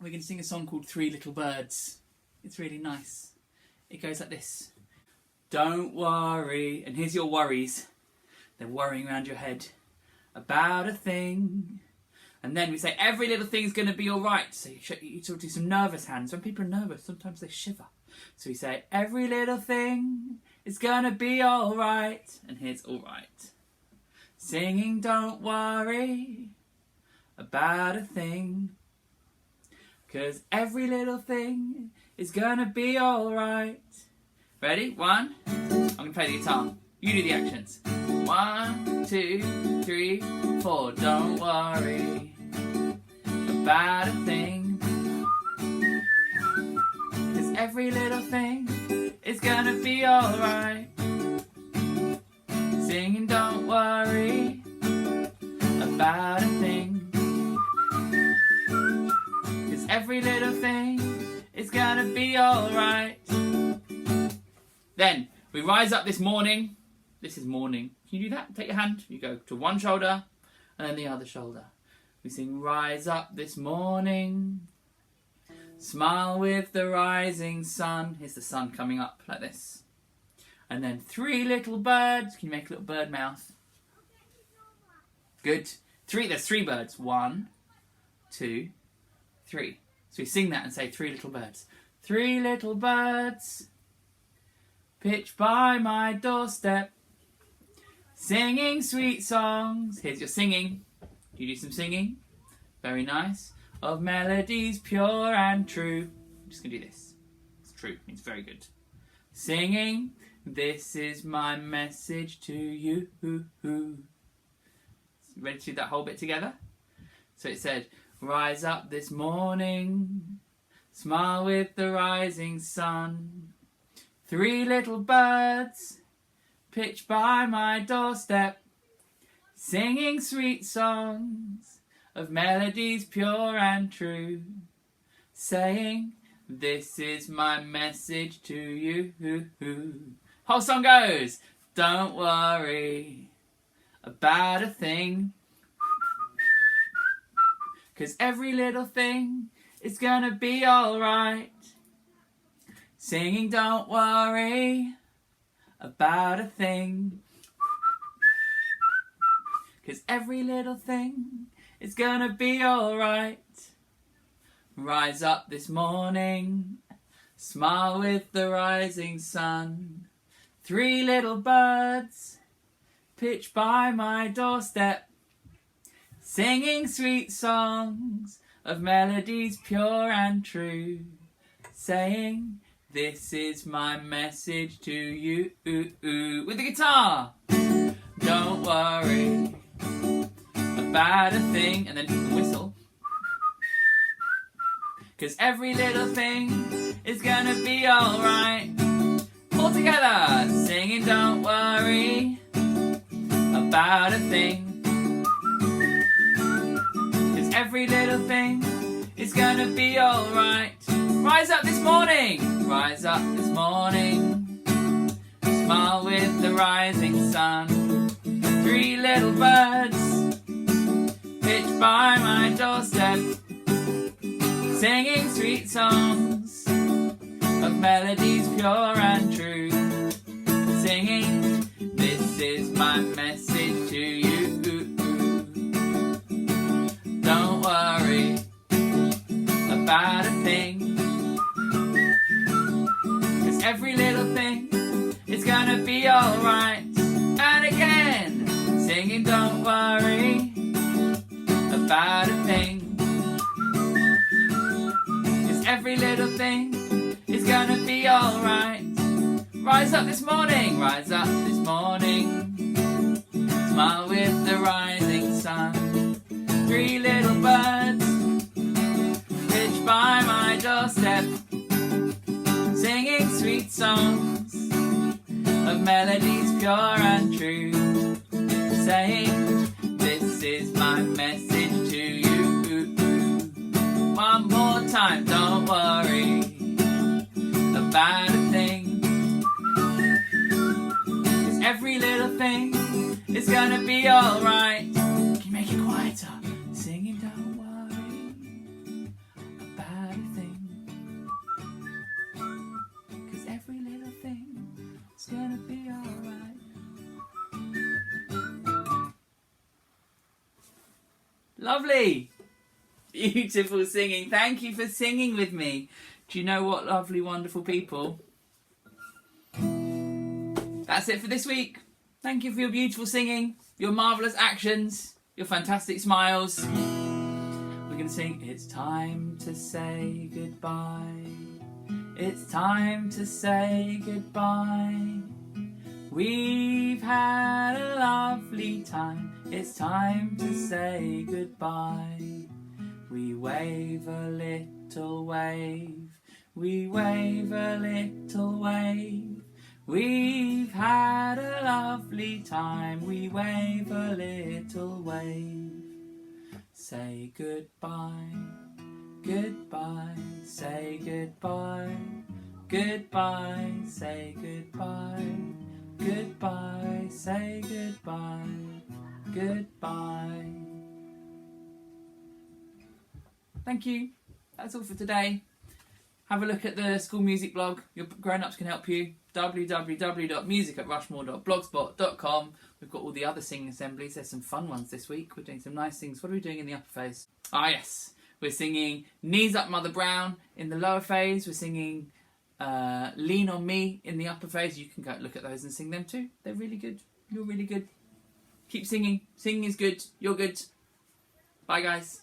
we're going to sing a song called Three Little Birds. It's really nice. It goes like this. Don't worry, and here's your worries. They're worrying around your head about a thing. And then we say, every little thing's going to be all right. So you sort of do some nervous hands. When people are nervous, sometimes they shiver. So we say, every little thing is going to be all right. And here's all right. Singing, don't worry about a thing. 'Cause every little thing is going to be all right. Ready? One. I'm going to play the guitar. You do the actions. 1, 2, 3, 4. Don't worry about a thing. 'Cause every little thing is going to be all right. Singing, don't worry about a thing. 'Cause every little thing is going to be all right. Then, we rise up this morning. This is morning. Can you do that? Take your hand. You go to one shoulder and then the other shoulder. We sing, rise up this morning. Smile with the rising sun. Here's the sun coming up like this. And then 3 little birds. Can you make a little bird mouth? Good. There's 3 birds. 1, 2, 3. So we sing that and say 3 little birds. 3 little birds pitch by my doorstep, singing sweet songs. Here's your singing. You do some singing. Very nice. Of melodies pure and true. I'm just going to do this. It's true. It means very good. Singing, this is my message to you. Ready to do that whole bit together? So it said, rise up this morning, smile with the rising sun. 3 little birds pitch by my doorstep, singing sweet songs of melodies pure and true, saying, this is my message to you. Whole song goes, don't worry about a thing, 'cause every little thing is gonna be alright. Singing, don't worry about a thing, 'cause every little thing is gonna be alright. Rise up this morning, smile with the rising sun. 3 little birds pitch by my doorstep, singing sweet songs of melodies pure and true, saying, this is my message to you. With the guitar. Don't worry about a thing. And then the whistle. 'Cause every little thing is gonna be alright. All together. Singing, don't worry about a thing. 'Cause every little thing is gonna be alright. Rise up this morning. Rise up this morning. Smile with the rising sun. 3 little birds pitch by my doorstep, singing sweet songs of melodies pure and true, singing, this is my message to you. Don't worry about a thing, 'cause every little thing is gonna be alright. And again, singing, don't worry about a thing, 'cause every little thing is gonna be alright. Rise up this morning, rise up this morning, smile with the rising sun. 3 little birds pitch by my doorstep, singing sweet songs of melodies pure and true, saying, this is my message to you. One more time, don't worry about a thing, 'cause every little thing is gonna be alright. Can you make it quieter? Singing, don't worry about Lovely. Beautiful singing. Thank you for singing with me. Do you know what, lovely, wonderful people? That's it for this week. Thank you for your beautiful singing, your marvellous actions, your fantastic smiles. We're going to sing It's Time to Say Goodbye. It's time to say goodbye. We've had a lovely time. It's time to say goodbye. We wave a little wave. We wave a little wave. We've had a lovely time. We wave a little wave. Say goodbye. Goodbye. Say goodbye. Goodbye. Say goodbye. Goodbye. Say goodbye. Goodbye. Thank you. That's all for today. Have a look at the school music blog. Your grown-ups can help you. www.music@rushmore.blogspot.com. We've got all the other singing assemblies. There's some fun ones this week. We're doing some nice things. What are we doing in the upper phase? Ah, yes. We're singing Knees Up Mother Brown in the lower phase. We're singing Lean On Me in the upper phase. You can go look at those and sing them too. They're really good. You're really good. Keep singing. Singing is good. You're good. Bye, guys.